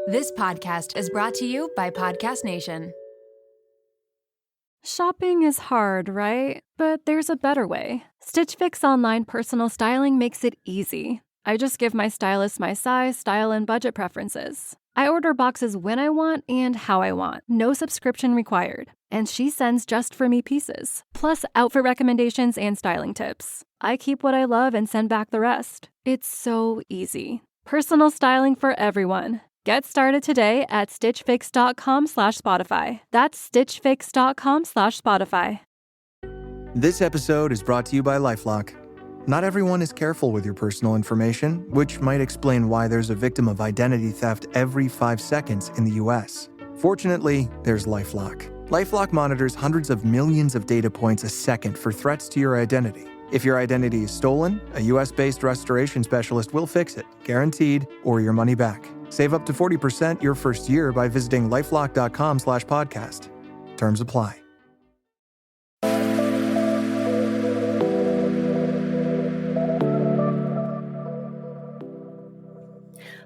This podcast is brought to you by Podcast Nation. Shopping is hard, right? But there's a better way. Stitch Fix online personal styling makes it easy. I just give my stylist my size, style, and budget preferences. I order boxes when I want and how I want. No subscription required. And she sends just for me pieces, plus outfit recommendations and styling tips. I keep what I love and send back the rest. It's so easy. Personal styling for everyone. Get started today at stitchfix.com/Spotify. That's stitchfix.com/Spotify. This episode is brought to you by LifeLock. Not everyone is careful with your personal information, which might explain why there's a victim of identity theft every 5 seconds in the US. Fortunately, there's LifeLock. LifeLock monitors hundreds of millions of data points a second for threats to your identity. If your identity is stolen, a US-based restoration specialist will fix it, guaranteed, or your money back. Save up to 40% your first year by visiting lifelock.com/podcast. Terms apply.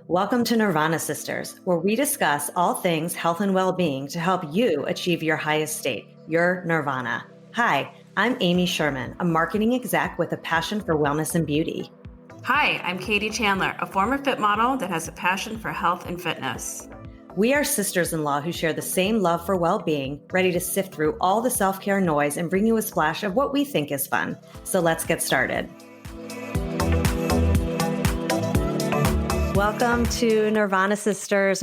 Welcome to Nirvana Sisters, where we discuss all things health and well-being to help you achieve your highest state, your nirvana. Hi, I'm Amy Sherman, a marketing exec with a passion for wellness and beauty. Hi, I'm Katie Chandler, a former fit model that has a passion for health and fitness. We are sisters-in-law who share the same love for well-being, ready to sift through all the self-care noise and bring you a splash of what we think is fun. So let's get started. Welcome to Nirvana Sisters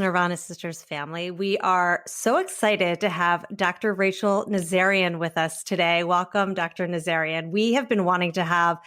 family. We are so excited to have Dr. Rachel Nazarian with us today. Welcome, Dr. Nazarian. We have been wanting to have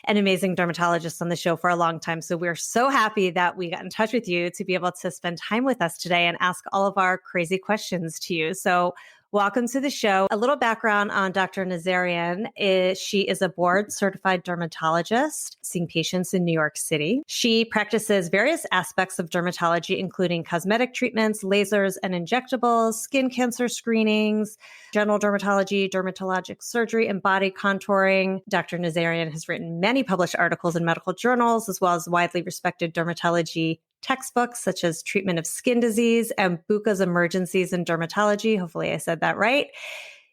an amazing dermatologist on the show for a long time, so we're so happy that we got in touch with you to be able to spend time with us today and ask all of our crazy questions to you. So welcome to the show. A little background on Dr. Nazarian is she is a board-certified dermatologist seeing patients in New York City. She practices various aspects of dermatology, including cosmetic treatments, lasers and injectables, skin cancer screenings, general dermatology, dermatologic surgery, and body contouring. Dr. Nazarian has written many published articles in medical journals, as well as widely respected dermatology textbooks such as Treatment of Skin Disease and Buca's Emergencies in Dermatology. Hopefully I said that right.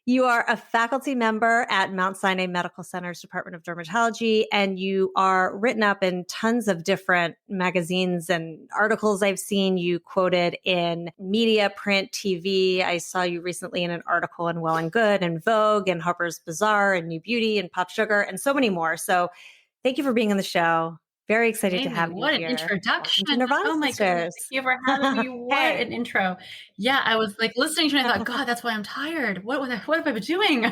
You are a faculty member at Mount Sinai Medical Center's Department of Dermatology, and you are written up in tons of different magazines and articles I've seen you quoted in media, print, TV. I saw you recently in an article in Well and Good and Vogue and Harper's Bazaar and New Beauty and Pop Sugar and so many more. So thank you for being on the show. Very excited to have you what here. An introduction. Oh my goodness. Thank you for having me. What an intro. Yeah, I was like listening to it and I thought, God, that's why I'm tired. What have I been doing?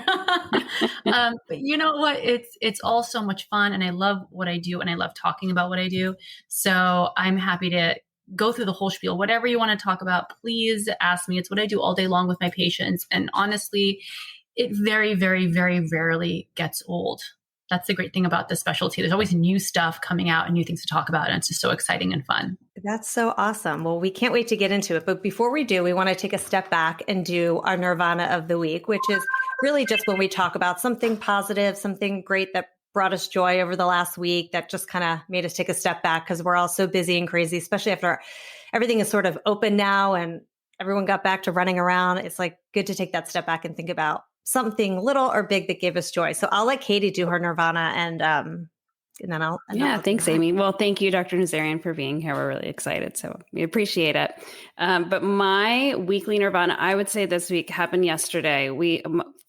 But you know what? It's all so much fun and I love what I do and I love talking about what I do. So I'm happy to go through the whole spiel. Whatever you want to talk about, please ask me. It's what I do all day long with my patients. And honestly, it very, very, very rarely gets old. That's the great thing about this specialty. There's always new stuff coming out and new things to talk about. And it's just so exciting and fun. That's so awesome. Well, we can't wait to get into it. But before we do, we want to take a step back and do our Nirvana of the week, which is really just when we talk about something positive, something great that brought us joy over the last week that just kind of made us take a step back because we're all so busy and crazy, especially after everything is sort of open now and everyone got back to running around. It's like good to take that step back and think about something little or big that gave us joy. So I'll let Katie do her Nirvana and then I'll. Thanks, Amy. Well, thank you, Dr. Nazarian, for being here. We're really excited. So we appreciate it. But my weekly Nirvana, I would say this week happened yesterday.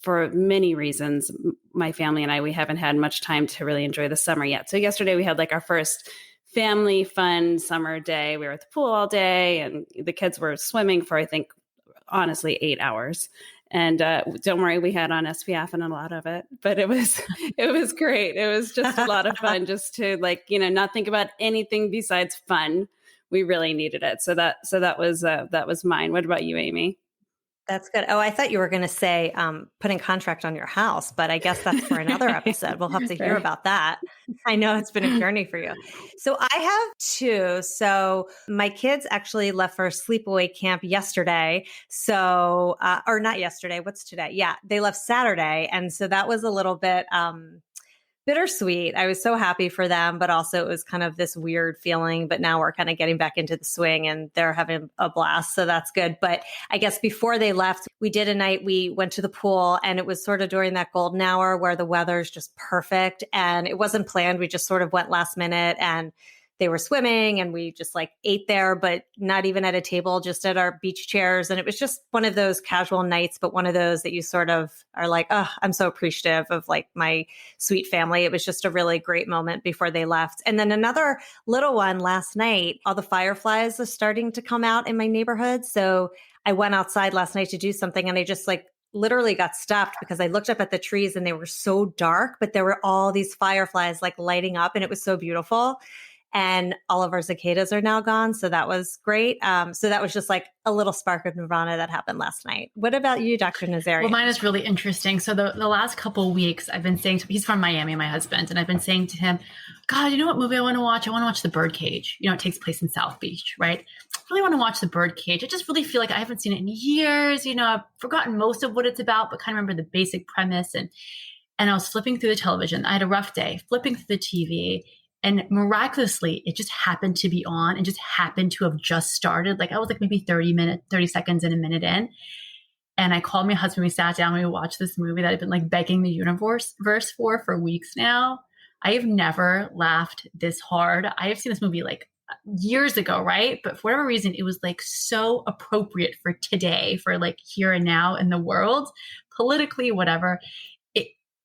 For many reasons, my family and I, we haven't had much time to really enjoy the summer yet. So yesterday we had like our first family fun summer day. We were at the pool all day and the kids were swimming for, I think, honestly, 8 hours. And don't worry, we had on SPF and a lot of it, but it was great. It was just a lot of fun just to not think about anything besides fun. We really needed it. So that was mine. What about you, Amy? That's good. Oh, I thought you were going to say putting contract on your house, but I guess that's for another episode. We'll have to hear about that. I know it's been a journey for you. So I have two. So my kids actually left for sleepaway camp yesterday. So, or not yesterday. What's today? Yeah, they left Saturday. And so that was a little bit bittersweet. I was so happy for them, but also it was kind of this weird feeling. But now we're kind of getting back into the swing and they're having a blast. So that's good. But I guess before they left, we did a night, we went to the pool and it was sort of during that golden hour where the weather's just perfect. And it wasn't planned. We just sort of went last minute and they were swimming and we just like ate there, but not even at a table, just at our beach chairs. And it was just one of those casual nights, but one of those that you sort of are like, oh, I'm so appreciative of like my sweet family. It was just a really great moment before they left. And then another little one last night, all the fireflies are starting to come out in my neighborhood. So I went outside last night to do something and I just like literally got stopped because I looked up at the trees and they were so dark, but there were all these fireflies like lighting up and it was so beautiful. And all of our cicadas are now gone. So that was great. So that was just like a little spark of nirvana that happened last night. What about you, Dr. Nazarian? Well, mine is really interesting. So the last couple of weeks, I've been saying, he's from Miami, my husband, and I've been saying to him, God, you know what movie I want to watch? I want to watch The Birdcage. You know, it takes place in South Beach, right? I really want to watch The Birdcage. I just really feel like I haven't seen it in years. You know, I've forgotten most of what it's about, but kind of remember the basic premise. And I was flipping through the television. I had a rough day, flipping through the TV. And miraculously, it just happened to be on and just happened to have just started. Like I was like maybe 30 seconds and a minute in. And I called my husband. We sat down and we watched this movie that I've been like begging the universe for weeks now. I have never laughed this hard. I have seen this movie like years ago, right? But for whatever reason, it was like so appropriate for today, for like here and now in the world, politically, whatever.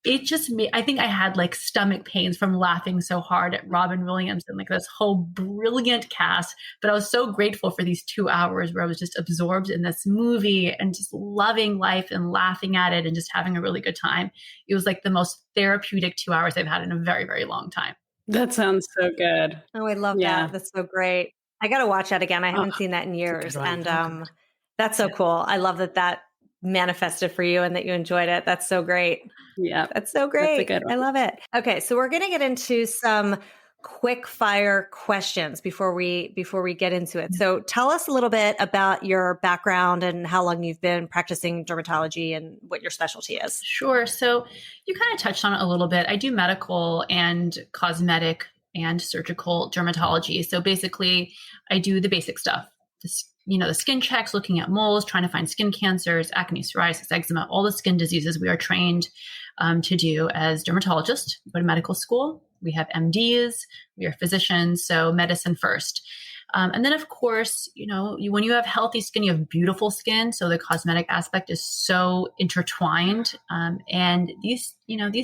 It just made, I think I had like stomach pains from laughing so hard at Robin Williams and like this whole brilliant cast. But I was so grateful for these 2 hours where I was just absorbed in this movie and just loving life and laughing at it and just having a really good time. It was like the most therapeutic 2 hours I've had in a very, very long time. That sounds so good. Oh, I love that. That's so great. I got to watch that again. I haven't seen that in years. And that's so cool. I love that manifested for you and that you enjoyed it. That's so great. Yeah. That's so great. That's a good one. I love it. Okay. So we're going to get into some quick fire questions before we get into it. So tell us a little bit about your background and how long you've been practicing dermatology and what your specialty is. Sure. So you kind of touched on it a little bit. I do medical and cosmetic and surgical dermatology. So basically I do the basic stuff. The skin checks, looking at moles, trying to find skin cancers, acne, psoriasis, eczema, all the skin diseases we are trained to do as dermatologists. We go to medical school. We have MDs. We are physicians. So medicine first. And then, of course, when you have healthy skin, you have beautiful skin. So the cosmetic aspect is so intertwined. And these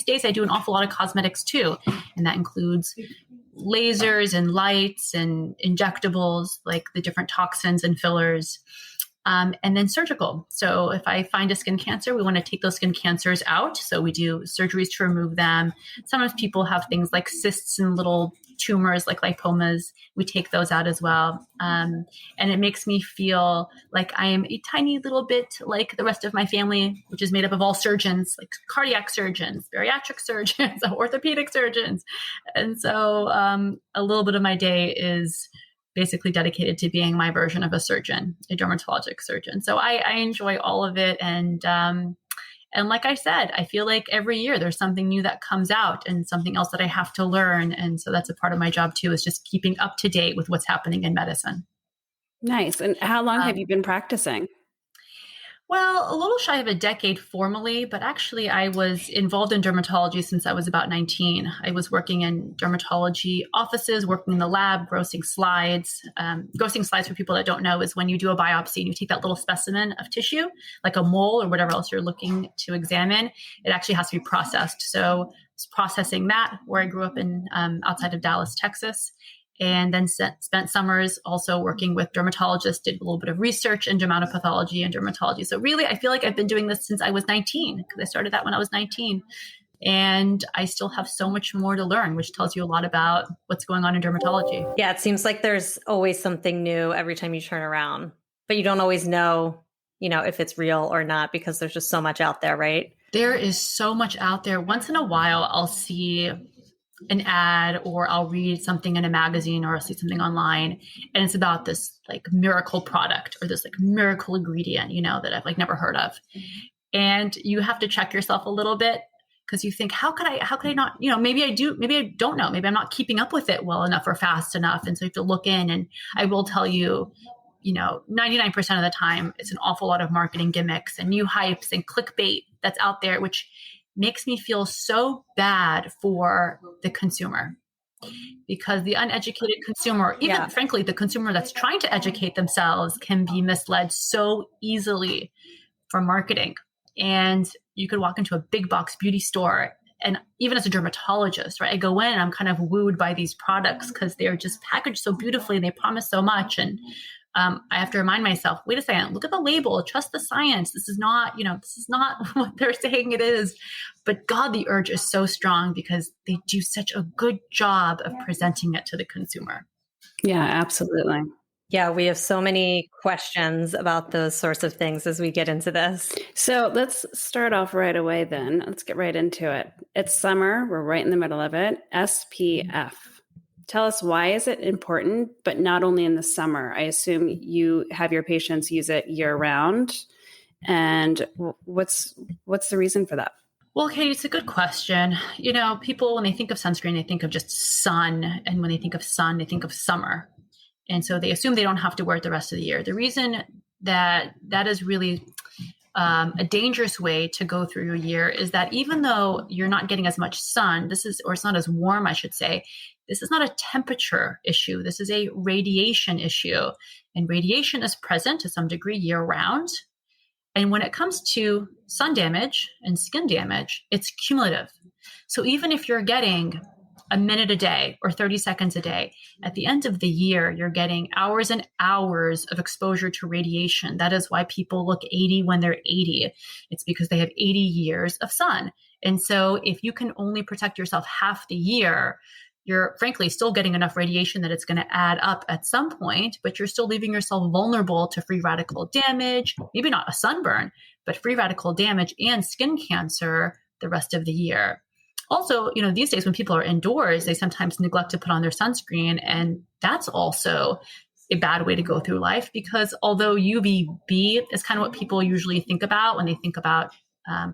days I do an awful lot of cosmetics too. And that includes lasers and lights and injectables, like the different toxins and fillers, and then surgical. So if I find a skin cancer, we want to take those skin cancers out. So we do surgeries to remove them. Sometimes people have things like cysts and little tumors like lipomas. We take those out as well. And it makes me feel like I am a tiny little bit like the rest of my family, which is made up of all surgeons, like cardiac surgeons, bariatric surgeons, orthopedic surgeons. And so a little bit of my day is basically dedicated to being my version of a surgeon, a dermatologic surgeon. So I enjoy all of it. And like I said, I feel like every year there's something new that comes out and something else that I have to learn. And so that's a part of my job too, is just keeping up to date with what's happening in medicine. Nice. And how long have you been practicing? Well, a little shy of a decade formally, but actually I was involved in dermatology since I was about 19. I was working in dermatology offices, working in the lab, grossing slides. Grossing slides, for people that don't know, is when you do a biopsy and you take that little specimen of tissue, like a mole or whatever else you're looking to examine. It actually has to be processed. So I was processing that where I grew up in outside of Dallas, Texas. And then spent summers also working with dermatologists, did a little bit of research in dermatopathology and dermatology. So really, I feel like I've been doing this since I was 19, because I started that when I was 19. And I still have so much more to learn, which tells you a lot about what's going on in dermatology. Yeah, it seems like there's always something new every time you turn around, but you don't always know, if it's real or not, because there's just so much out there, right? There is so much out there. Once in a while, I'll see an ad or I'll read something in a magazine or I'll see something online and it's about this like miracle product or this like miracle ingredient, that I've like never heard of. And you have to check yourself a little bit, because you think, how could I not, maybe I do, maybe I don't know, maybe I'm not keeping up with it well enough or fast enough. And so you have to look in, and I will tell you, 99% of the time, it's an awful lot of marketing gimmicks and new hypes and clickbait that's out there, which makes me feel so bad for the consumer, because the uneducated consumer, even frankly, the consumer that's trying to educate themselves, can be misled so easily from marketing. And you could walk into a big box beauty store, and even as a dermatologist, right, I go in and I'm kind of wooed by these products because they're just packaged so beautifully and they promise so much. And I have to remind myself, wait a second, look at the label, trust the science. This is not what they're saying it is. But God, the urge is so strong because they do such a good job of presenting it to the consumer. Yeah, absolutely. Yeah, we have so many questions about those sorts of things as we get into this. So let's start off right away then. Let's get right into it. It's summer. We're right in the middle of it. SPF. Tell us, why is it important, but not only in the summer? I assume you have your patients use it year round. And what's the reason for that? Well, Katie, it's a good question. People, when they think of sunscreen, they think of just sun. And when they think of sun, they think of summer. And so they assume they don't have to wear it the rest of the year. The reason that is really a dangerous way to go through your year is that even though you're not getting as much sun, it's not as warm, I should say, this is not a temperature issue. This is a radiation issue. And radiation is present to some degree year round. And when it comes to sun damage and skin damage, it's cumulative. So even if you're getting a minute a day or 30 seconds a day, at the end of the year, you're getting hours and hours of exposure to radiation. That is why people look 80 when they're 80. It's because they have 80 years of sun. And so if you can only protect yourself half the year, you're frankly still getting enough radiation that it's going to add up at some point, but you're still leaving yourself vulnerable to free radical damage, maybe not a sunburn, but free radical damage and skin cancer the rest of the year. Also, these days when people are indoors, they sometimes neglect to put on their sunscreen. And that's also a bad way to go through life, because although UVB is kind of what people usually think about when they think about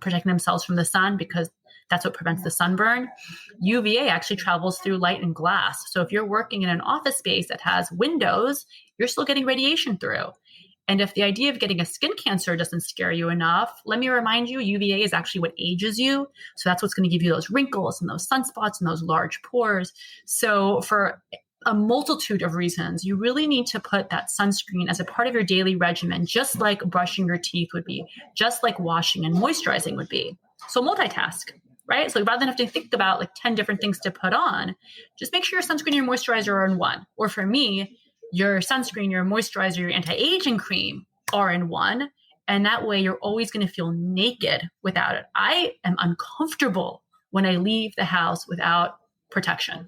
protecting themselves from the sun, because that's what prevents the sunburn, UVA actually travels through light and glass. So if you're working in an office space that has windows, you're still getting radiation through. And if the idea of getting a skin cancer doesn't scare you enough, let me remind you, UVA is actually what ages you. So that's what's going to give you those wrinkles and those sunspots and those large pores. So for a multitude of reasons, you really need to put that sunscreen as a part of your daily regimen, just like brushing your teeth would be, just like washing and moisturizing would be. So multitask, right? So rather than have to think about like 10 different things to put on, just make sure your sunscreen and your moisturizer are in one. Or for me, your sunscreen, your moisturizer, your anti-aging cream are in one. And that way you're always going to feel naked without it. I am uncomfortable when I leave the house without protection.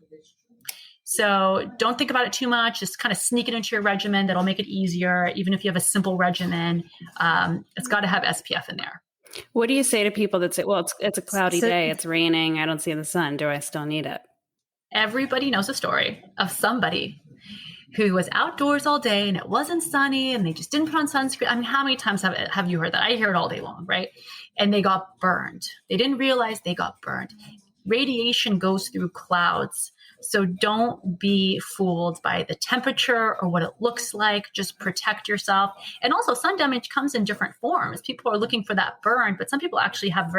So don't think about it too much. Just kind of sneak it into your regimen. That'll make it easier. Even if you have a simple regimen, it's got to have SPF in there. What do you say to people that say, well, it's a cloudy day, it's raining, I don't see the sun. Do I still need it? Everybody knows a story of somebody who was outdoors all day and it wasn't sunny and they just didn't put on sunscreen. I mean, how many times have you heard that? I hear it all day long, right? And they got burned. They didn't realize they got burned. Radiation goes through clouds. So don't be fooled by the temperature or what it looks like. Just protect yourself. And also sun damage comes in different forms. People are looking for that burn, but some people actually have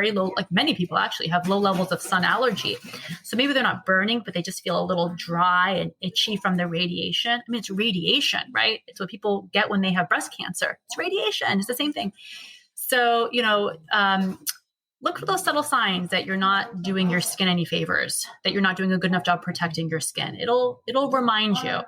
many people actually have low levels of sun allergy. So maybe they're not burning, but they just feel a little dry and itchy from the radiation. I mean, it's radiation, right? It's what people get when they have breast cancer. It's radiation. It's the same thing. So, look for those subtle signs that you're not doing your skin any favors, that you're not doing a good enough job protecting your skin. It'll remind you.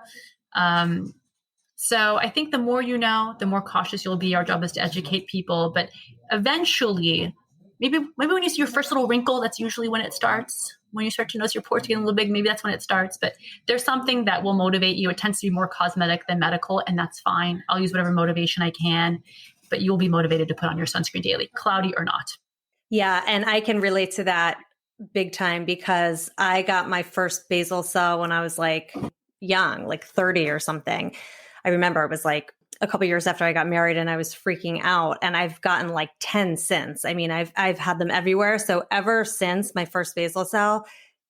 So I think the more you know, the more cautious you'll be. Our job is to educate people, but eventually, maybe when you see your first little wrinkle, that's usually when it starts. When you start to notice your pores getting a little big, maybe that's when it starts. But there's something that will motivate you. It tends to be more cosmetic than medical, and that's fine. I'll use whatever motivation I can, but you'll be motivated to put on your sunscreen daily, cloudy or not. Yeah. And I can relate to that big time because I got my first basal cell when I was like young, like 30 or something. I remember it was like a couple years after I got married and I was freaking out, and I've gotten like 10 since. I mean, I've had them everywhere. So ever since my first basal cell,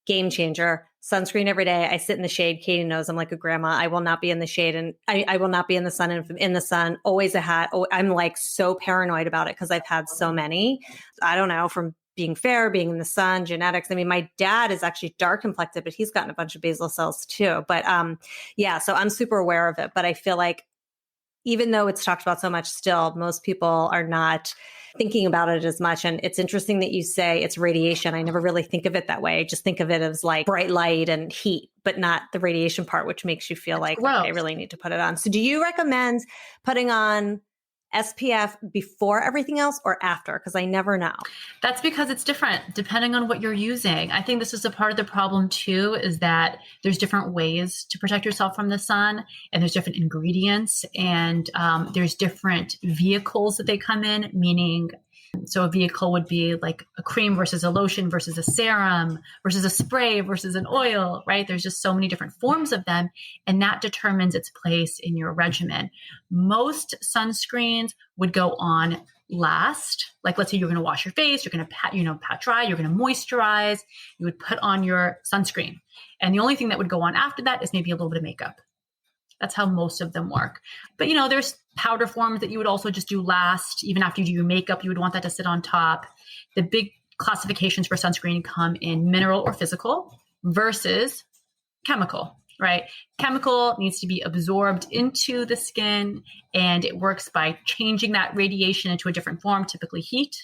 game changer, sunscreen every day. I sit in the shade. Katie knows I'm like a grandma. I will not be in the shade, and I will not be in the sun. And if I'm in the sun, always a hat. Oh, I'm like so paranoid about it because I've had so many. I don't know, from being fair, being in the sun, genetics. I mean, my dad is actually dark complected, but he's gotten a bunch of basal cells too. But yeah, so I'm super aware of it. But I feel like even though it's talked about so much, still most people are not thinking about it as much. And it's interesting that you say it's radiation. I never really think of it that way. I just think of it as like bright light and heat, but not the radiation part, which makes you feel like, okay, I really need to put it on. So do you recommend putting on SPF before everything else or after? Because I never know. That's because it's different depending on what you're using. I think this is a part of the problem too, is that there's different ways to protect yourself from the sun, and there's different ingredients, and there's different vehicles that they come in, meaning so a vehicle would be like a cream versus a lotion versus a serum versus a spray versus an oil, right? There's just so many different forms of them, and that determines its place in your regimen. Most sunscreens would go on last. Like, let's say you're going to wash your face, you're going to pat dry, you're going to moisturize, you would put on your sunscreen. And the only thing that would go on after that is maybe a little bit of makeup. That's how most of them work. But, there's powder forms that you would also just do last. Even after you do your makeup, you would want that to sit on top. The big classifications for sunscreen come in mineral or physical versus chemical, right? Chemical needs to be absorbed into the skin, and it works by changing that radiation into a different form, typically heat,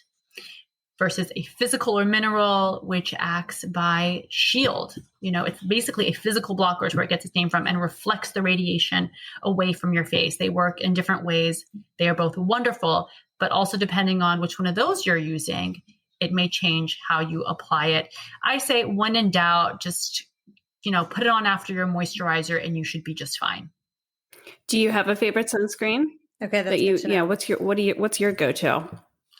versus a physical or mineral, which acts by shield. It's basically a physical blocker is where it gets its name from, and reflects the radiation away from your face. They work in different ways. They are both wonderful, but also depending on which one of those you're using, it may change how you apply it. I say when in doubt, just, put it on after your moisturizer and you should be just fine. Do you have a favorite sunscreen? Okay. That's good to know. What's your go-to?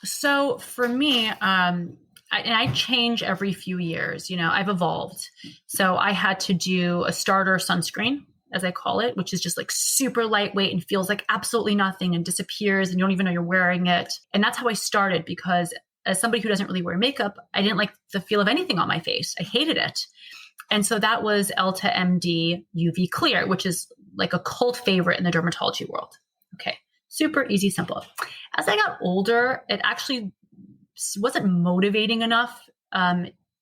So for me, I change every few years. I've evolved. So I had to do a starter sunscreen, as I call it, which is just like super lightweight and feels like absolutely nothing and disappears and you don't even know you're wearing it. And that's how I started, because as somebody who doesn't really wear makeup, I didn't like the feel of anything on my face. I hated it. And so that was Elta MD UV Clear, which is like a cult favorite in the dermatology world. Okay. Super easy, simple. As I got older, it actually wasn't motivating enough,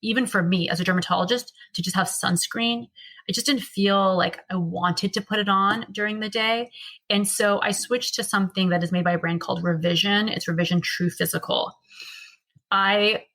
even for me as a dermatologist, to just have sunscreen. I just didn't feel like I wanted to put it on during the day. And so I switched to something that is made by a brand called Revision. It's Revision True Physical. I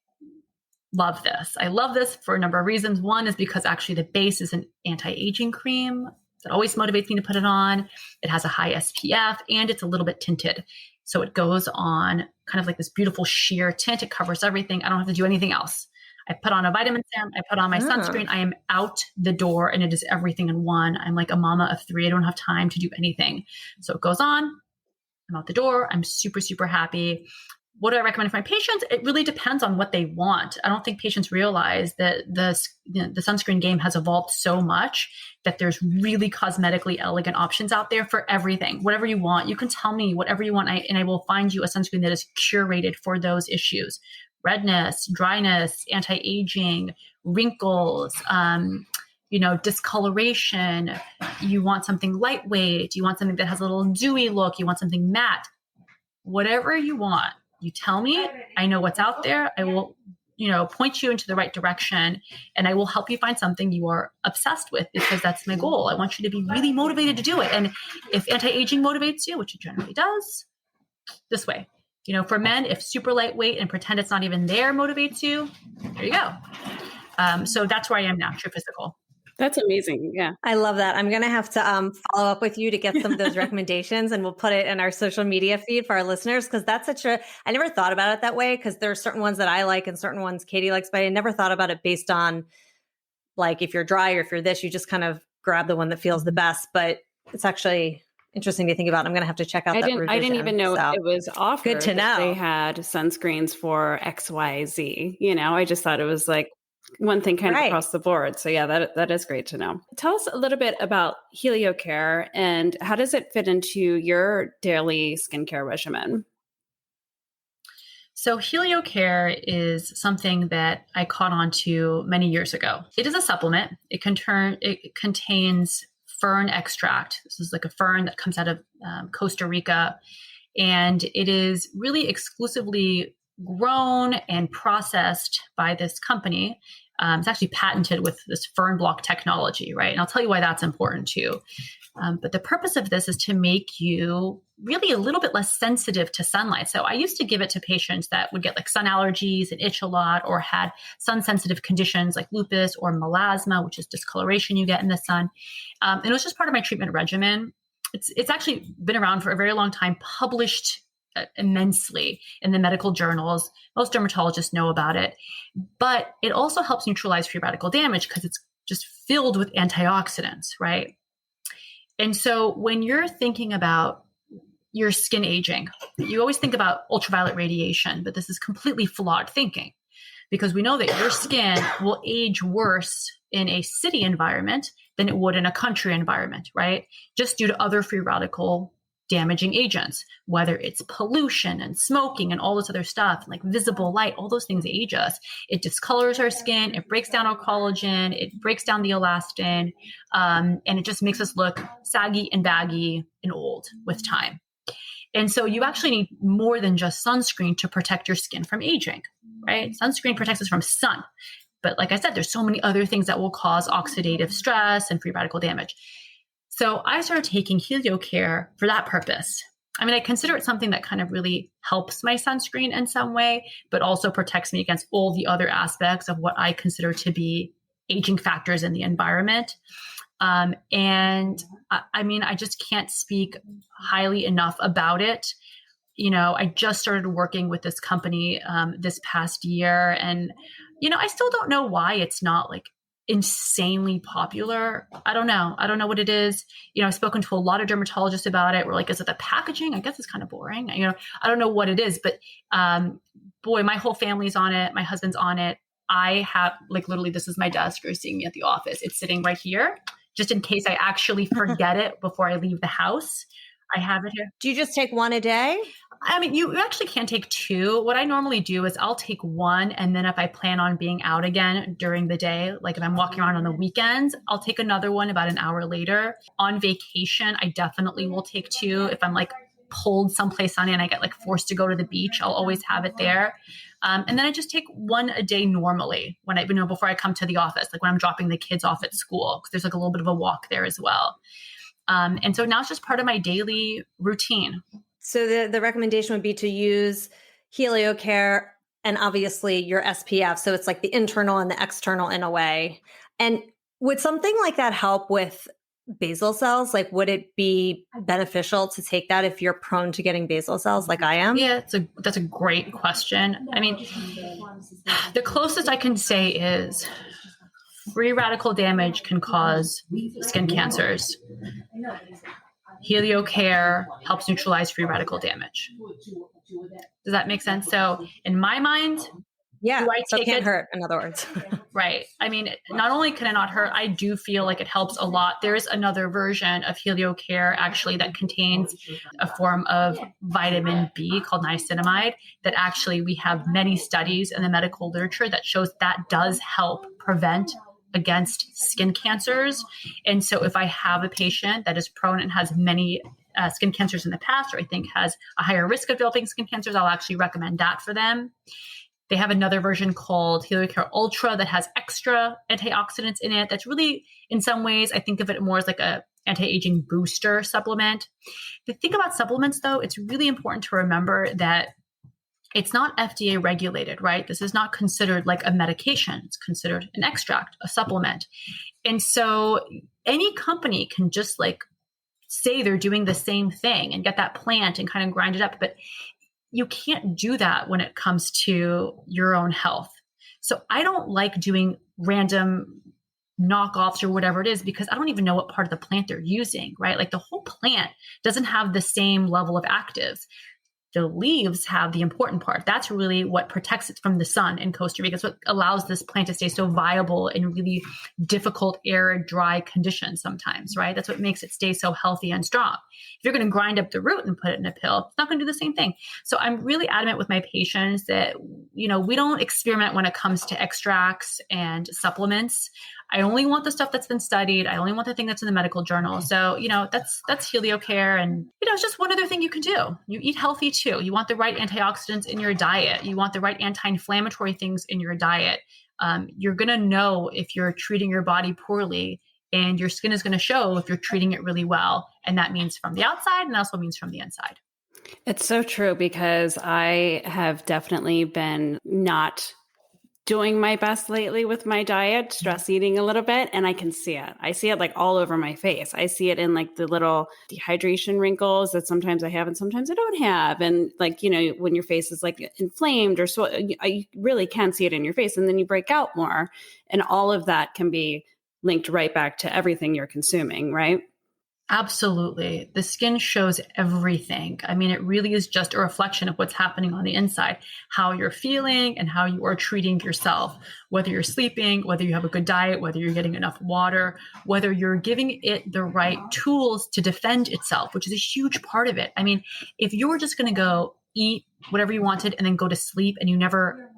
love this. I love this for a number of reasons. One is because actually the base is an anti-aging cream. That always motivates me to put it on. It has a high SPF and it's a little bit tinted. So it goes on kind of like this beautiful sheer tint. It covers everything. I don't have to do anything else. I put on a vitamin serum. I put on my sunscreen. I am out the door and it is everything in one. I'm like a mama of 3. I don't have time to do anything. So it goes on. I'm out the door. I'm super, super happy. What do I recommend for my patients? It really depends on what they want. I don't think patients realize that the sunscreen game has evolved so much that there's really cosmetically elegant options out there for everything. Whatever you want, you can tell me whatever you want, and I will find you a sunscreen that is curated for those issues: redness, dryness, anti-aging, wrinkles, discoloration. You want something lightweight. You want something that has a little dewy look. You want something matte. Whatever you want. You tell me, I know what's out there. I will, point you into the right direction, and I will help you find something you are obsessed with, because that's my goal. I want you to be really motivated to do it. And if anti-aging motivates you, which it generally does, this way. For men, if super lightweight and pretend it's not even there motivates you, there you go. So that's where I am now, True Physical. That's amazing. Yeah. I love that. I'm going to have to follow up with you to get some of those recommendations, and we'll put it in our social media feed for our listeners, because that's I never thought about it that way, because there are certain ones that I like and certain ones Katie likes, but I never thought about it based on like if you're dry or if you're this, you just kind of grab the one that feels the best. But it's actually interesting to think about. I'm going to have to check out Revision. I didn't even know it was offered. Good to know. They had sunscreens for XYZ. I just thought it was like one thing kind of Right. across the board. So yeah, that is great to know. Tell us a little bit about HelioCare and how does it fit into your daily skincare regimen? So HelioCare is something that I caught on to many years ago. It is a supplement. It contains fern extract. This is like a fern that comes out of Costa Rica. And it is really exclusively grown and processed by this company. It's actually patented with this fern block technology, right? And I'll tell you why that's important too. But the purpose of this is to make you really a little bit less sensitive to sunlight. So I used to give it to patients that would get like sun allergies and itch a lot, or had sun sensitive conditions like lupus or melasma, which is discoloration you get in the sun. And it was just part of my treatment regimen. It's actually been around for a very long time, published immensely in the medical journals. Most dermatologists know about it, but it also helps neutralize free radical damage because it's just filled with antioxidants, right? And so when you're thinking about your skin aging, you always think about ultraviolet radiation, but this is completely flawed thinking, because we know that your skin will age worse in a city environment than it would in a country environment, right? Just due to other free radical damaging agents, whether it's pollution and smoking and all this other stuff, like visible light, all those things age us. It discolors our skin, it breaks down our collagen, it breaks down the elastin, and it just makes us look saggy and baggy and old with time. And so you actually need more than just sunscreen to protect your skin from aging, right? Sunscreen protects us from sun. But like I said, there's so many other things that will cause oxidative stress and free radical damage. So I started taking HelioCare for that purpose. I mean, I consider it something that kind of really helps my sunscreen in some way, but also protects me against all the other aspects of what I consider to be aging factors in the environment. And I mean, I just can't speak highly enough about it. You know, I just started working with this company this past year, and, you know, I still don't know why it's not like insanely popular. I don't know what it is. You know, I've spoken to a lot of dermatologists about it. We're like, is it the packaging? I guess it's kind of boring. You know, I don't know what it is, but boy, my whole family's on it. My husband's on it. I have, like, literally, this is my desk. You're seeing me at the office. It's sitting right here, just in case I actually forget it before I leave the house. I have it here. Do you just take one a day? I mean, you actually can take two. What I normally do is I'll take one, and then if I plan on being out again during the day, like if I'm walking around on the weekends, I'll take another one about an hour later. On vacation, I definitely will take two. If I'm like pulled someplace sunny and I get like forced to go to the beach, I'll always have it there. And then I just take one a day normally when I, you know, before I come to the office, like when I'm dropping the kids off at school, because there's like a little bit of a walk there as well. And so now it's just part of my daily routine. So the recommendation would be to use HelioCare and obviously your SPF. So it's like the internal and the external in a way. And would something like that help with basal cells? Like, would it be beneficial to take that if you're prone to getting basal cells like I am? Yeah, that's a great question. I mean, the closest I can say is free radical damage can cause skin cancers. HelioCare helps neutralize free radical damage. Does that make sense? So in my mind, yeah, do I so it take can't it? hurt, in other words. Right. I mean, not only can it not hurt, I do feel like it helps a lot. There's another version of HelioCare actually that contains a form of vitamin B called niacinamide that actually we have many studies in the medical literature that shows that does help prevent against skin cancers. And so if I have a patient that is prone and has many skin cancers in the past, or I think has a higher risk of developing skin cancers, I'll actually recommend that for them. They have another version called HelioCare Ultra that has extra antioxidants in it. That's really, in some ways, I think of it more as like a anti-aging booster supplement. The thing about supplements, though, it's really important to remember that it's not FDA regulated, right? This is not considered like a medication. It's considered an extract, a supplement. And so any company can just like say they're doing the same thing and get that plant and kind of grind it up. But you can't do that when it comes to your own health. So I don't like doing random knockoffs or whatever it is, because I don't even know what part of the plant they're using, right? Like the whole plant doesn't have the same level of actives. The leaves have the important part. That's really what protects it from the sun in Costa Rica. It's what allows this plant to stay so viable in really difficult, arid, dry conditions sometimes, right? That's what makes it stay so healthy and strong. If you're going to grind up the root and put it in a pill, it's not going to do the same thing. So I'm really adamant with my patients that, we don't experiment when it comes to extracts and supplements. I only want the stuff that's been studied. I only want the thing that's in the medical journal. So, that's HelioCare. And, it's just one other thing you can do. You eat healthy too. You want the right antioxidants in your diet. You want the right anti-inflammatory things in your diet. You're going to know if you're treating your body poorly, and your skin is going to show if you're treating it really well. And that means from the outside, and also means from the inside. It's so true, because I have definitely been not doing my best lately with my diet, stress eating a little bit, and I can see it. I see it like all over my face. I see it in like the little dehydration wrinkles that sometimes I have and sometimes I don't have. And like, when your face is like inflamed or so, you really can see it in your face, and then you break out more. And all of that can be linked right back to everything you're consuming, right? Absolutely. The skin shows everything. I mean, it really is just a reflection of what's happening on the inside, how you're feeling and how you are treating yourself, whether you're sleeping, whether you have a good diet, whether you're getting enough water, whether you're giving it the right tools to defend itself, which is a huge part of it. I mean, if you were just going to go eat whatever you wanted and then go to sleep and you never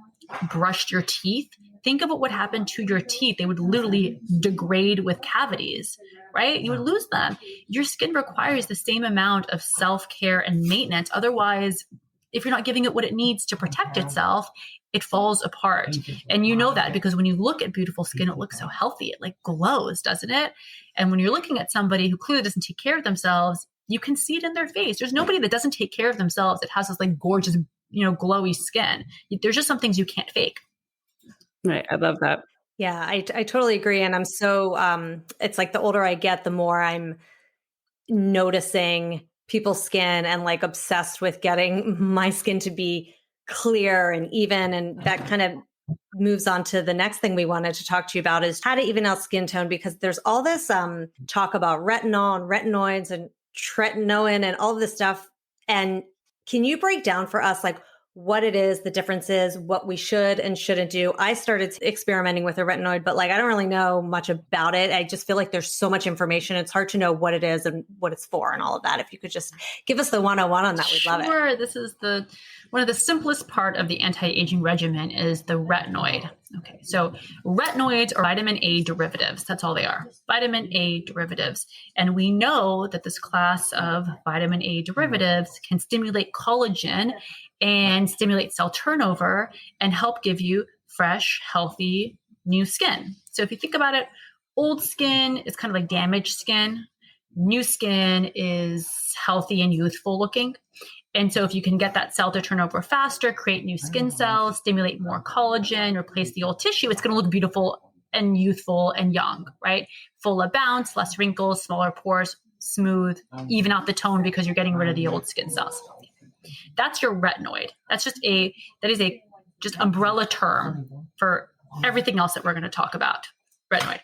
brushed your teeth, think about what happened to your teeth. They would literally degrade with cavities, right? You would lose them. Your skin requires the same amount of self-care and maintenance. Otherwise, if you're not giving it what it needs to protect itself, it falls apart. And you know that because when you look at beautiful skin, it looks so healthy. It like glows, doesn't it? And when you're looking at somebody who clearly doesn't take care of themselves, you can see it in their face. There's nobody that doesn't take care of themselves that has this like gorgeous, glowy skin. There's just some things you can't fake. Right. I love that. Yeah, I totally agree. And I'm so, it's like the older I get, the more I'm noticing people's skin and like obsessed with getting my skin to be clear and even. And that kind of moves on to the next thing we wanted to talk to you about is how to even out skin tone, because there's all this talk about retinol and retinoids and tretinoin and all of this stuff. And can you break down for us like what it is, the differences, what we should and shouldn't do? I started experimenting with a retinoid, but like I don't really know much about it. I just feel like there's so much information. It's hard to know what it is and what it's for and all of that. If you could just give us the 101 on that, we'd love it. Sure. This is one of the simplest part of the anti-aging regimen is the retinoid. Okay, so retinoids are vitamin A derivatives. That's all they are, vitamin A derivatives. And we know that this class of vitamin A derivatives can stimulate collagen and stimulate cell turnover and help give you fresh, healthy, new skin. So if you think about it, old skin is kind of like damaged skin. New skin is healthy and youthful looking. And so if you can get that cell to turn over faster, create new skin cells, stimulate more collagen, replace the old tissue, it's going to look beautiful and youthful and young, right? Full of bounce, less wrinkles, smaller pores, smooth, even out the tone because you're getting rid of the old skin cells. That's your retinoid. That is a just umbrella term for everything else that we're going to talk about. Retinoid.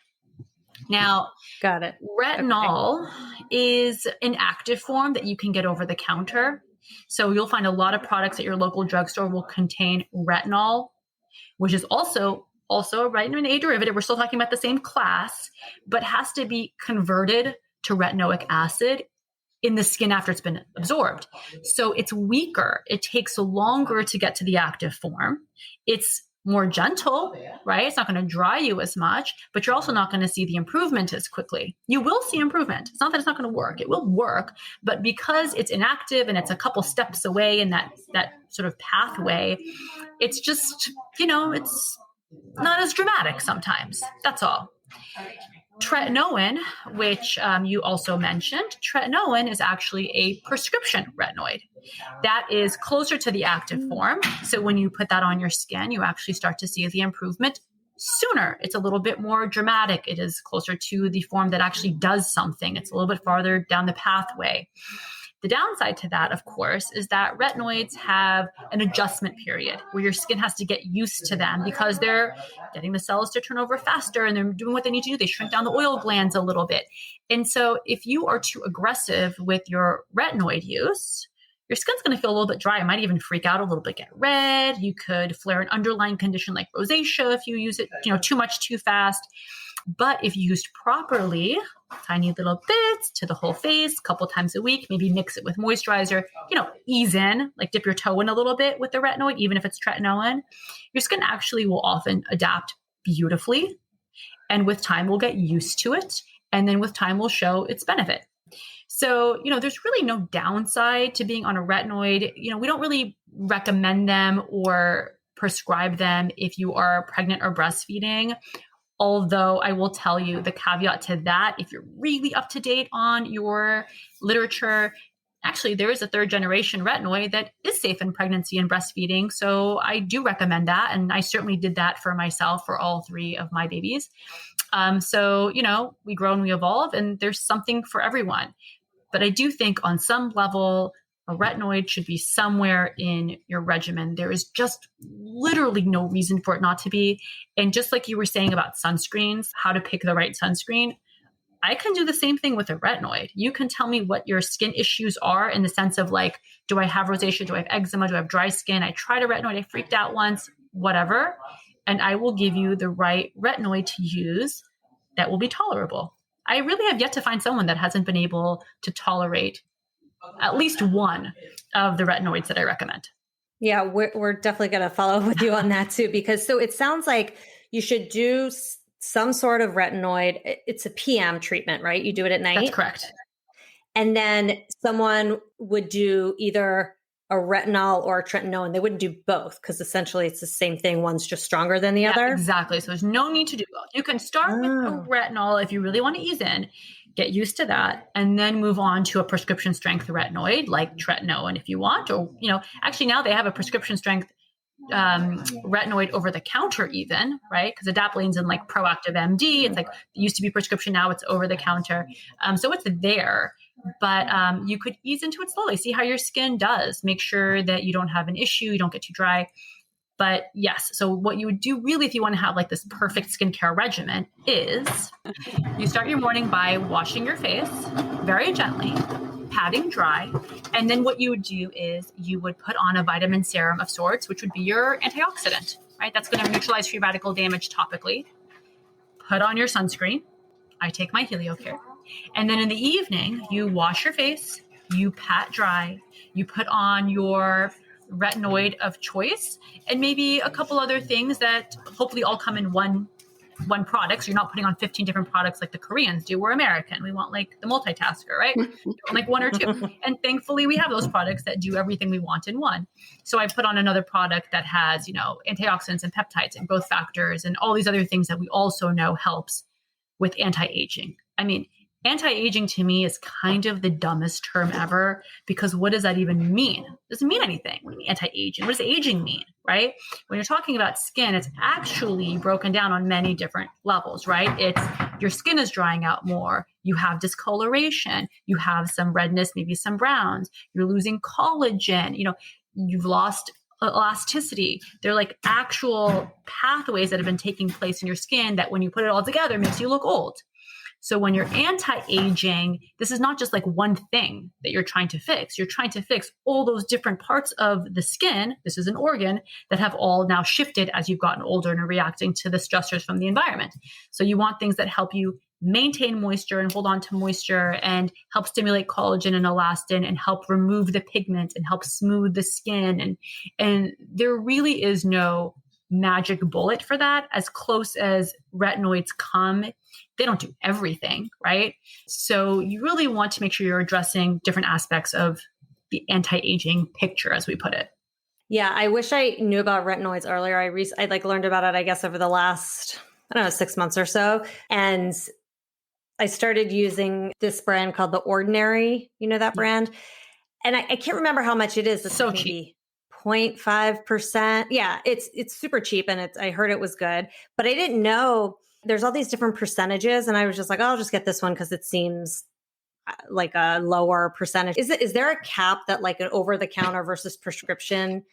Now, got it. Retinol is an active form that you can get over the counter. So you'll find a lot of products at your local drugstore will contain retinol, which is also a vitamin A derivative. We're still talking about the same class, but has to be converted to retinoic acid in the skin after it's been absorbed. So it's weaker. It takes longer to get to the active form. It's more gentle, right? It's not going to dry you as much, but you're also not going to see the improvement as quickly. You will see improvement. It's not that it's not going to work. It will work, but because it's inactive and it's a couple steps away in that sort of pathway, it's just, it's not as dramatic sometimes. That's all. Tretinoin, which you also mentioned, tretinoin is actually a prescription retinoid. That is closer to the active form. So when you put that on your skin, you actually start to see the improvement sooner. It's a little bit more dramatic. It is closer to the form that actually does something. It's a little bit farther down the pathway. The downside to that, of course, is that retinoids have an adjustment period where your skin has to get used to them because they're getting the cells to turn over faster and they're doing what they need to do. They shrink down the oil glands a little bit. And so if you are too aggressive with your retinoid use, your skin's going to feel a little bit dry. It might even freak out a little bit, get red. You could flare an underlying condition like rosacea if you use it, too much too fast. But if used properly, tiny little bits to the whole face, a couple times a week, maybe mix it with moisturizer, ease in, like dip your toe in a little bit with the retinoid, even if it's tretinoin, your skin actually will often adapt beautifully. And with time, we'll get used to it. And then with time, we'll show its benefit. So, there's really no downside to being on a retinoid. We don't really recommend them or prescribe them if you are pregnant or breastfeeding. Although I will tell you the caveat to that, if you're really up to date on your literature, actually there is a 3rd generation retinoid that is safe in pregnancy and breastfeeding. So I do recommend that. And I certainly did that for myself, for all 3 of my babies. So, we grow and we evolve, and there's something for everyone. But I do think on some level, a retinoid should be somewhere in your regimen. There is just literally no reason for it not to be. And just like you were saying about sunscreens, how to pick the right sunscreen, I can do the same thing with a retinoid. You can tell me what your skin issues are in the sense of like, do I have rosacea? Do I have eczema? Do I have dry skin? I tried a retinoid. I freaked out once, whatever. And I will give you the right retinoid to use that will be tolerable. I really have yet to find someone that hasn't been able to tolerate at least one of the retinoids that I recommend. Yeah, we're definitely going to follow up with you on that too, because so it sounds like you should do some sort of retinoid. It's a PM treatment, right? You do it at night? That's correct. And then someone would do either a retinol or a tretinoin. They wouldn't do both because essentially it's the same thing. One's just stronger than the other. Exactly. So there's no need to do both. You can start with a retinol if you really want to ease in, get used to that, and then move on to a prescription strength retinoid like tretinoin if you want. Or, actually now they have a prescription strength retinoid over the counter even, right? Because adapalene in like Proactive MD. It's like it used to be prescription, now it's over the counter. So it's there. But you could ease into it slowly, see how your skin does, make sure that you don't have an issue, you don't get too dry. But yes, so what you would do really if you want to have like this perfect skincare regimen is you start your morning by washing your face very gently, patting dry. And then what you would do is you would put on a vitamin serum of sorts, which would be your antioxidant, right? That's going to neutralize free radical damage topically. Put on your sunscreen. I take my HelioCare. And then in the evening, you wash your face, you pat dry, you put on your retinoid of choice, and maybe a couple other things that hopefully all come in one product. So you're not putting on 15 different products like the Koreans do. We're American. We want like the multitasker, right? We want like 1 or 2. And thankfully we have those products that do everything we want in one. So I put on another product that has, antioxidants and peptides and growth factors and all these other things that we also know helps with anti-aging. I mean, anti-aging to me is kind of the dumbest term ever, because what does that even mean? It doesn't mean anything. What do you mean anti-aging? What does aging mean, right? When you're talking about skin, it's actually broken down on many different levels, right? It's your skin is drying out more. You have discoloration. You have some redness, maybe some browns. You're losing collagen. You've lost elasticity. They're like actual pathways that have been taking place in your skin that when you put it all together makes you look old. So when you're anti-aging, this is not just like one thing that you're trying to fix. You're trying to fix all those different parts of the skin. This is an organ that have all now shifted as you've gotten older and are reacting to the stressors from the environment. So you want things that help you maintain moisture and hold on to moisture and help stimulate collagen and elastin and help remove the pigment and help smooth the skin. And there really is no magic bullet for that. As close as retinoids come, they don't do everything, right? So you really want to make sure you're addressing different aspects of the anti-aging picture, as we put it. Yeah, I wish I knew about retinoids earlier. I learned about it, I guess, over the last, 6 months or so. And I started using this brand called The Ordinary. You know that brand? And I can't remember how much it is. It's so cheap. 0.5%. Yeah, it's super cheap. And I heard it was good, but I didn't know there's all these different percentages. And I was just like, I'll just get this one because it seems like a lower percentage. Is there a cap that like an over the counter versus prescription?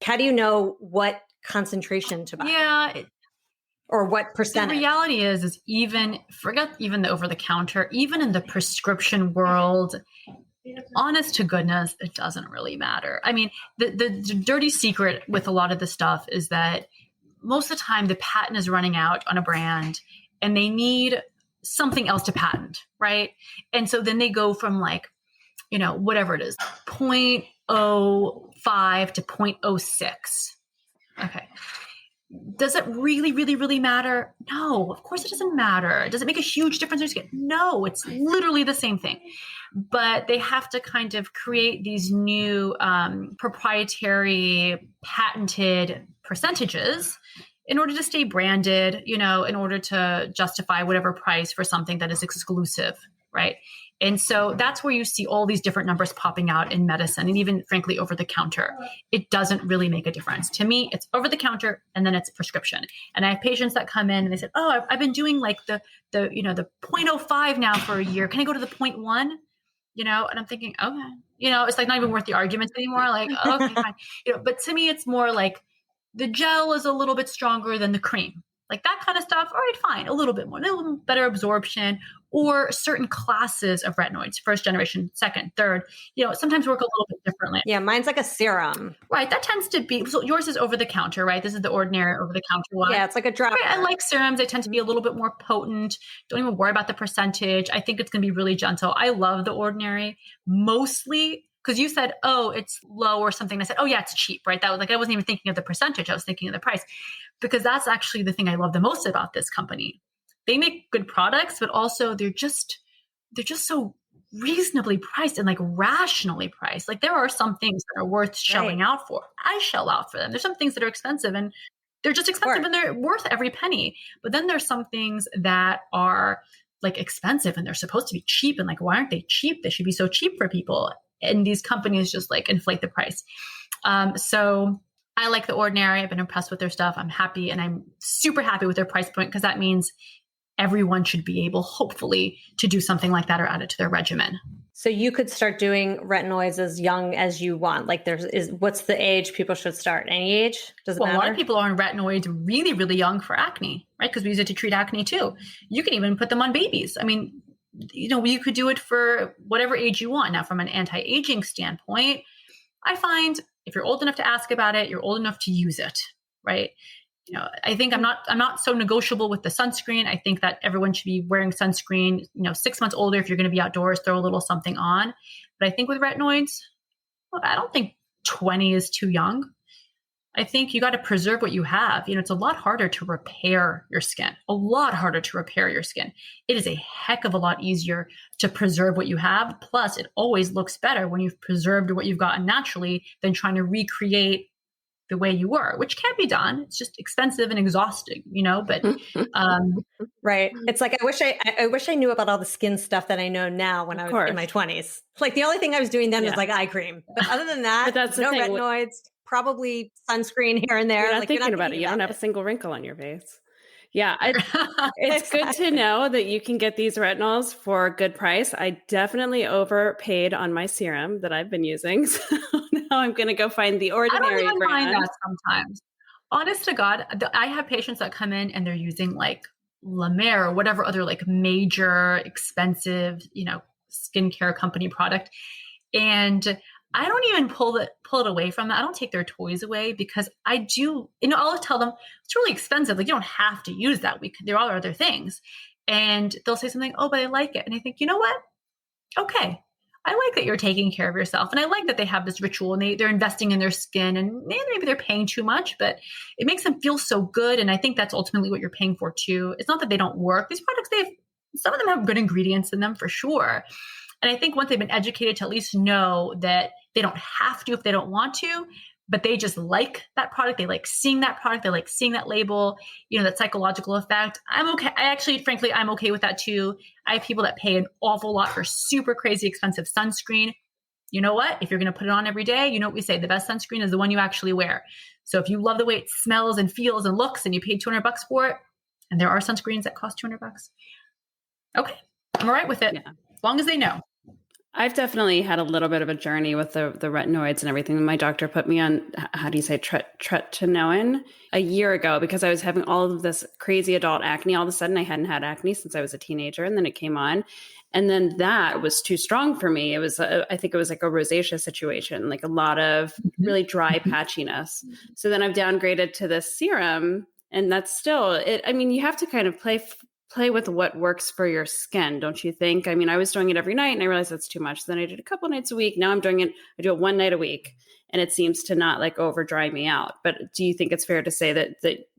How do you know what concentration to buy? Yeah. Or what percentage? The reality is forget even the over the counter, even in the prescription world, honest to goodness, it doesn't really matter. I mean, the dirty secret with a lot of this stuff is that most of the time the patent is running out on a brand and they need something else to patent, right? And so then they go from like, whatever it is, 0.05 to 0.06. Okay. Does it really, really, really matter? No, of course it doesn't matter. Does it make a huge difference in your skin? No, it's literally the same thing. But they have to kind of create these new proprietary patented percentages in order to stay branded, in order to justify whatever price for something that is exclusive, right? And so that's where you see all these different numbers popping out in medicine and even frankly over the counter. It doesn't really make a difference. To me, it's over the counter and then it's prescription. And I have patients that come in and they said, oh, I've been doing like the 0.05 now for a year. Can I go to the 0.1? And I'm thinking, okay, it's like not even worth the arguments anymore. Like, okay, fine. But to me, it's more like the gel is a little bit stronger than the cream. Like that kind of stuff. All right, fine. A little bit more, a little better absorption, or certain classes of retinoids, first generation, second, third, sometimes work a little bit differently. Yeah. Mine's like a serum. Right. That tends to be, so yours is over the counter, right? This is the ordinary over the counter one. Yeah. It's like a drop. Right, I like serums. They tend to be a little bit more potent. Don't even worry about the percentage. I think it's going to be really gentle. I love the ordinary mostly because you said, oh, it's low or something. I said, oh yeah, it's cheap, right? That was like, I wasn't even thinking of the percentage. I was thinking of the price because that's actually the thing I love the most about this company. They make good products, but also they're just so reasonably priced and like rationally priced. Like there are some things that are worth shelling out for. I shell out for them. There's some things that are expensive and they're just expensive and they're worth every penny. But then there's some things that are like expensive and they're supposed to be cheap. And like, why aren't they cheap? They should be so cheap for people. And these companies just like inflate the price. So I like the ordinary. I've been impressed with their stuff. I'm happy and I'm super happy with their price point because that means everyone should be able, hopefully, to do something like that or add it to their regimen. So you could start doing retinoids as young as you want. Like what's the age people should start? Any age? Does it matter? A lot of people are on retinoids really, really young for acne, right? Because we use it to treat acne too. You can even put them on babies. I mean, you could do it for whatever age you want. Now, from an anti-aging standpoint, I find if you're old enough to ask about it, you're old enough to use it, right? I think I'm not so negotiable with the sunscreen. I think that everyone should be wearing sunscreen, 6 months older. If you're going to be outdoors, throw a little something on. But I think with retinoids, I don't think 20 is too young. I think you got to preserve what you have. It's a lot harder to repair your skin, It is a heck of a lot easier to preserve what you have. Plus, it always looks better when you've preserved what you've gotten naturally than trying to recreate the way you were, which can be done. It's just expensive and exhausting, but right. It's like I wish I knew about all the skin stuff that I know now when I was in my 20s. Like the only thing I was doing then was like eye cream. But other than that, that's no retinoids, probably sunscreen here and there. You're not thinking about it. You don't have a single wrinkle on your face. Yeah, it's good to know that you can get these retinols for a good price. I definitely overpaid on my serum that I've been using. So now I'm going to go find the ordinary brand. I don't even mind that sometimes. Honest to God, I have patients that come in and they're using like La Mer or whatever other like major expensive, skincare company product. And I don't even pull it away from them. I don't take their toys away because I do, I'll tell them it's really expensive. Like you don't have to use that. There are other things. And they'll say something, oh, but I like it. And I think, you know what? Okay. I like that you're taking care of yourself. And I like that they have this ritual and they're investing in their skin and maybe they're paying too much, but it makes them feel so good. And I think that's ultimately what you're paying for too. It's not that they don't work. These products, some of them have good ingredients in them for sure. And I think once they've been educated to at least know that they don't have to if they don't want to, but they just like that product. They like seeing that product. They like seeing that label, that psychological effect. I'm okay. Frankly, I'm okay with that too. I have people that pay an awful lot for super crazy expensive sunscreen. You know what? If you're going to put it on every day, you know what we say, the best sunscreen is the one you actually wear. So if you love the way it smells and feels and looks and you paid $200 for it, and there are sunscreens that cost $200, okay, I'm all right with it. Yeah. As long as they know. I've definitely had a little bit of a journey with the retinoids and everything. My doctor put me on, how do you say, retinoid a year ago because I was having all of this crazy adult acne. All of a sudden, I hadn't had acne since I was a teenager, and then it came on. And then that was too strong for me. It was, I think it was like a rosacea situation, like a lot of really dry patchiness. So then I've downgraded to this serum, and that's still it. I mean, you have to kind of play with what works for your skin, don't you think? I mean, I was doing it every night and I realized that's too much. Then I did a couple nights a week. Now I do it one night a week, and it seems to not like over dry me out. But do you think it's fair to say that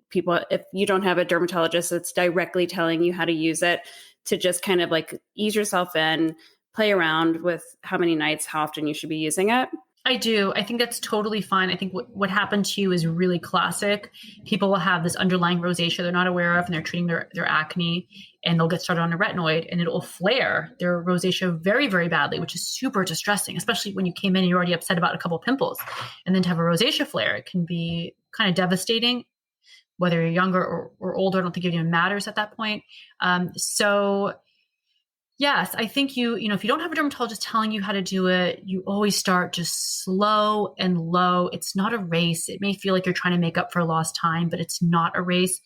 people, if you don't have a dermatologist that's directly telling you how to use it, to just kind of like ease yourself in, play around with how many nights, how often you should be using it? I do. I think that's totally fine. I think what happened to you is really classic. People will have this underlying rosacea they're not aware of, and they're treating their acne, and they'll get started on a retinoid, and it will flare their rosacea very, very badly, which is super distressing, especially when you came in and you're already upset about a couple pimples. And then to have a rosacea flare, it can be kind of devastating. Whether you're younger or older, I don't think it even matters at that point. So yes, I think if you don't have a dermatologist telling you how to do it, you always start just slow and low. It's not a race. It may feel like you're trying to make up for lost time, but it's not a race.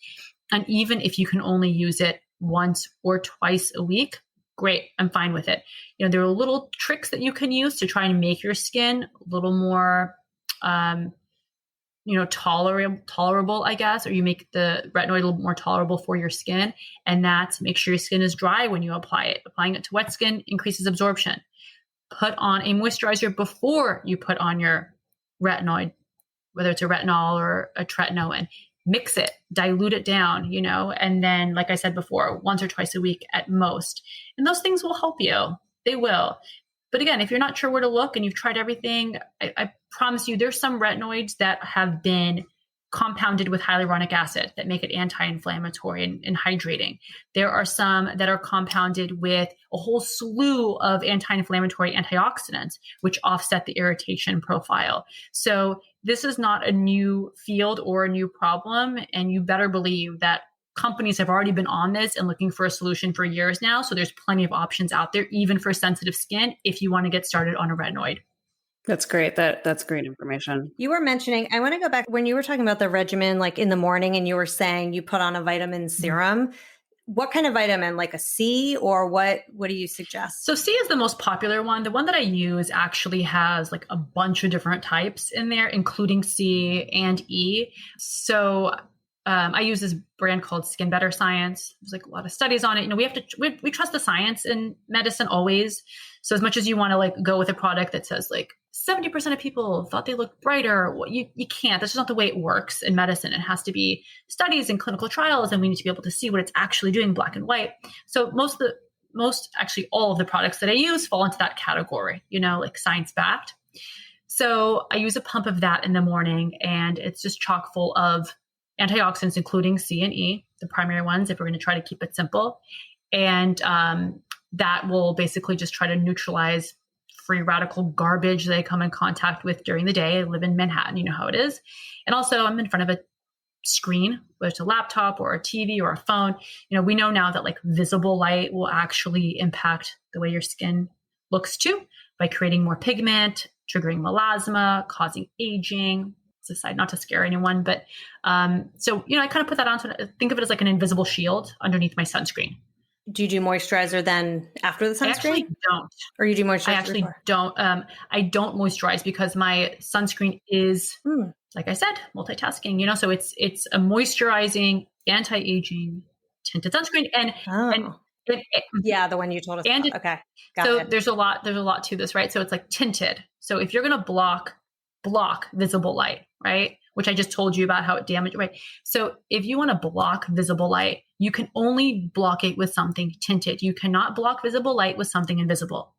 And even if you can only use it once or twice a week, great, I'm fine with it. There are little tricks that you can use to try and make your skin a little more tolerable, I guess, or you make the retinoid a little more tolerable for your skin. And that's make sure your skin is dry when you apply it. Applying it to wet skin increases absorption. Put on a moisturizer before you put on your retinoid, whether it's a retinol or a tretinoin. Mix it, dilute it down, and then, like I said before, once or twice a week at most. And those things will help you. They will. But again, if you're not sure where to look and you've tried everything, I promise you there's some retinoids that have been compounded with hyaluronic acid that make it anti-inflammatory and hydrating. There are some that are compounded with a whole slew of anti-inflammatory antioxidants, which offset the irritation profile. So this is not a new field or a new problem. And you better believe that companies have already been on this and looking for a solution for years now. So there's plenty of options out there, even for sensitive skin, if you want to get started on a retinoid. That's great. That's great information. You were mentioning, I want to go back when you were talking about the regimen, like in the morning, and you were saying you put on a vitamin serum. What kind of vitamin, like a C, or what do you suggest? So C is the most popular one. The one that I use actually has like a bunch of different types in there, including C and E. So I use this brand called Skin Better Science. There's like a lot of studies on it. We trust the science in medicine always. So as much as you want to like go with a product that says like 70% of people thought they looked brighter, you can't. That's just not the way it works in medicine. It has to be studies and clinical trials, and we need to be able to see what it's actually doing black and white. So actually all of the products that I use fall into that category, like science backed. So I use a pump of that in the morning, and it's just chock full of antioxidants, including C and E, the primary ones, if we're going to try to keep it simple. And that will basically just try to neutralize free radical garbage that I come in contact with during the day. I live in Manhattan, you know how it is. And also I'm in front of a screen, whether it's a laptop or a TV or a phone. We know now that like visible light will actually impact the way your skin looks too, by creating more pigment, triggering melasma, causing aging. It's a side, not to scare anyone, but so I kind of put that on. Think of it as like an invisible shield underneath my sunscreen. Do you do moisturizer then after the sunscreen? I actually don't. Or you do moisturizer I actually before? don't. I don't moisturize because my sunscreen is, like I said, multitasking. So it's a moisturizing, anti-aging tinted sunscreen, and yeah, the one you told us and about. Okay, got so it. there's a lot to this, right? So it's like tinted. So if you're going to block visible light, right? Which I just told you about how it damaged, right? So if you want to block visible light, you can only block it with something tinted. You cannot block visible light with something invisible.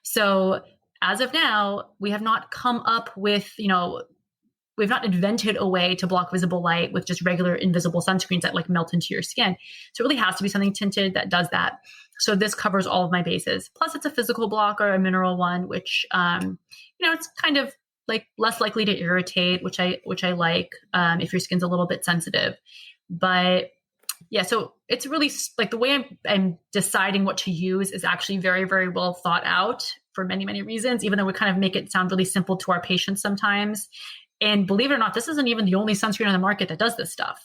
So as of now, we have not come up with, we've not invented a way to block visible light with just regular invisible sunscreens that like melt into your skin. So it really has to be something tinted that does that. So this covers all of my bases. Plus it's a physical blocker, a mineral one, which, it's kind of like less likely to irritate, which I like if your skin's a little bit sensitive. But yeah, so it's really like the way I'm deciding what to use is actually very, very well thought out for many, many reasons, even though we kind of make it sound really simple to our patients sometimes. And believe it or not, this isn't even the only sunscreen on the market that does this stuff.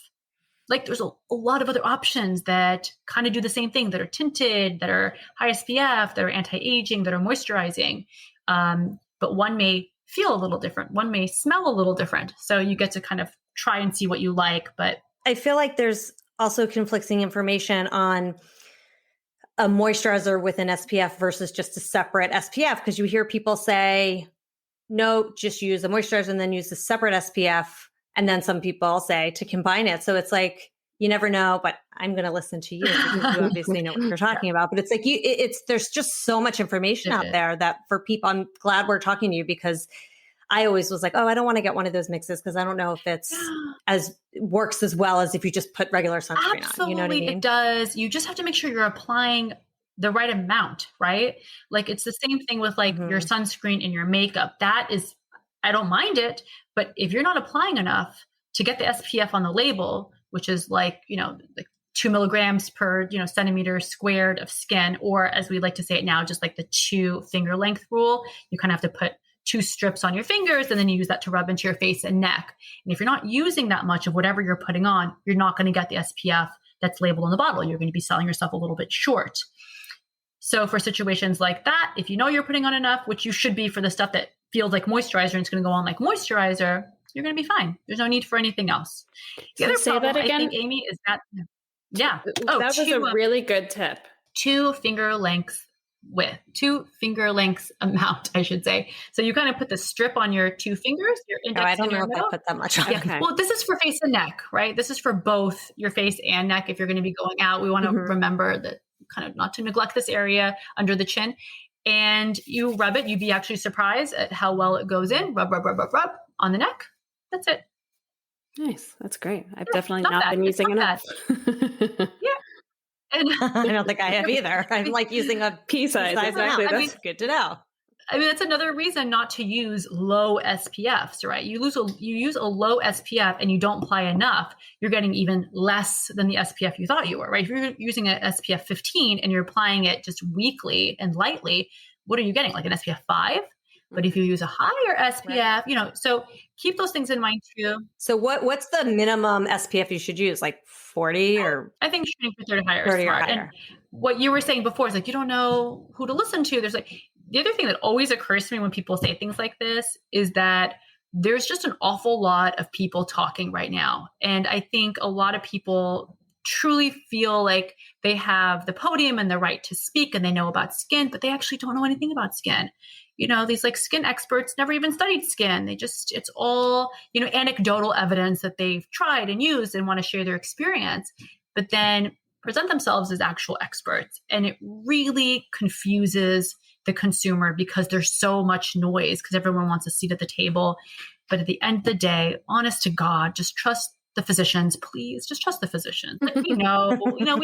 like there's a lot of other options that kind of do the same thing, that are tinted, that are high SPF, that are anti-aging, that are moisturizing. But one may feel a little different. One may smell a little different. So you get to kind of try and see what you like. But I feel like there's also conflicting information on a moisturizer with an SPF versus just a separate SPF, because you hear people say, no, just use a moisturizer and then use the separate SPF. And then some people say to combine it. So it's like, you never know, but I'm going to listen to you because you obviously know what you're talking about. But it's like, there's just so much information out there that for people, I'm glad we're talking to you, because I always was like, oh, I don't want to get one of those mixes because I don't know if it's works as well as if you just put regular sunscreen on. You know what I mean? It does. You just have to make sure you're applying the right amount, right? Like it's the same thing with like your sunscreen and your makeup. That is, I don't mind it, but if you're not applying enough to get the SPF on the label, which is like, like 2 milligrams per, centimeter squared of skin, or as we like to say it now, just like the 2 finger length rule, you kind of have to put 2 strips on your fingers and then you use that to rub into your face and neck. And if you're not using that much of whatever you're putting on, you're not going to get the SPF that's labeled on the bottle. You're going to be selling yourself a little bit short. So for situations like that, if you know you're putting on enough, which you should be for the stuff that feels like moisturizer and it's going to go on like moisturizer, you're going to be fine. There's no need for anything else. The other say problem, that again, I think, Amy, is that, that was a really good tip. 2 finger lengths width, 2 finger lengths amount, I should say. So you kind of put the strip on your 2 fingers, your index I don't and your know if I put that much on. Yeah. Okay. Well, this is for face and neck, right? This is for both your face and neck. If you're going to be going out, we want to remember that kind of not to neglect this area under the chin. And you rub it. You'd be actually surprised at how well it goes in. Rub, rub, rub, rub, rub on the neck. That's it. Nice. That's great. I've definitely not been using enough. Yeah. And I don't think I have either. I'm like using a pea size. Exactly. That's good to know. I mean, that's another reason not to use low SPFs, right? You use a low SPF and you don't apply enough, you're getting even less than the SPF you thought you were, right? If you're using an SPF 15 and you're applying it just weakly and lightly, what are you getting? Like an SPF 5? But if you use a higher SPF, so keep those things in mind too. So what's the minimum SPF you should use? Like 40 or? I think shooting for 30 higher. 30 is smart. or higher. And what you were saying before is like, you don't know who to listen to. There's like, the other thing that always occurs to me when people say things like this is that there's just an awful lot of people talking right now. And I think a lot of people truly feel like they have the podium and the right to speak and they know about skin, but they actually don't know anything about skin. These like skin experts never even studied skin. It's all, anecdotal evidence that they've tried and used and want to share their experience, but then present themselves as actual experts. And it really confuses the consumer because there's so much noise because everyone wants a seat at the table. But at the end of the day, honest to God, just trust the physicians, please. Just trust the physicians. Like, we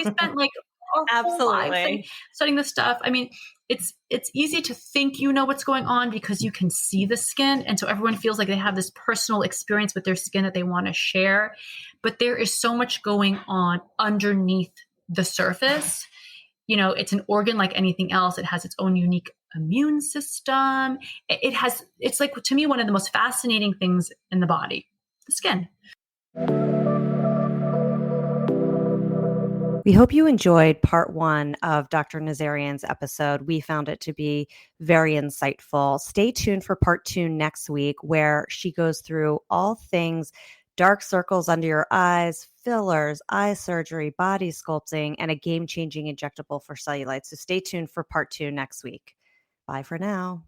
spent like our whole lives studying this stuff. I mean, it's easy to think you know what's going on because you can see the skin. And so everyone feels like they have this personal experience with their skin that they want to share. But there is so much going on underneath the surface. It's an organ like anything else. It has its own unique immune system. It's like, to me, one of the most fascinating things in the body, the skin. We hope you enjoyed part 1 of Dr. Nazarian's episode. We found it to be very insightful. Stay tuned for part 2 next week, where she goes through all things dark circles under your eyes, fillers, eye surgery, body sculpting, and a game-changing injectable for cellulite. So stay tuned for part 2 next week. Bye for now.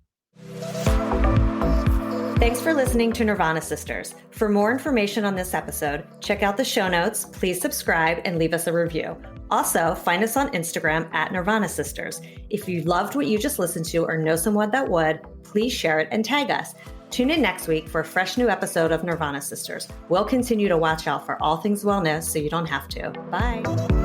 Thanks for listening to Nirvana Sisters. For more information on this episode, check out the show notes, please subscribe, and leave us a review. Also, find us on Instagram at Nirvana Sisters. If you loved what you just listened to or know someone that would, please share it and tag us. Tune in next week for a fresh new episode of Nirvana Sisters. We'll continue to watch out for all things wellness so you don't have to. Bye.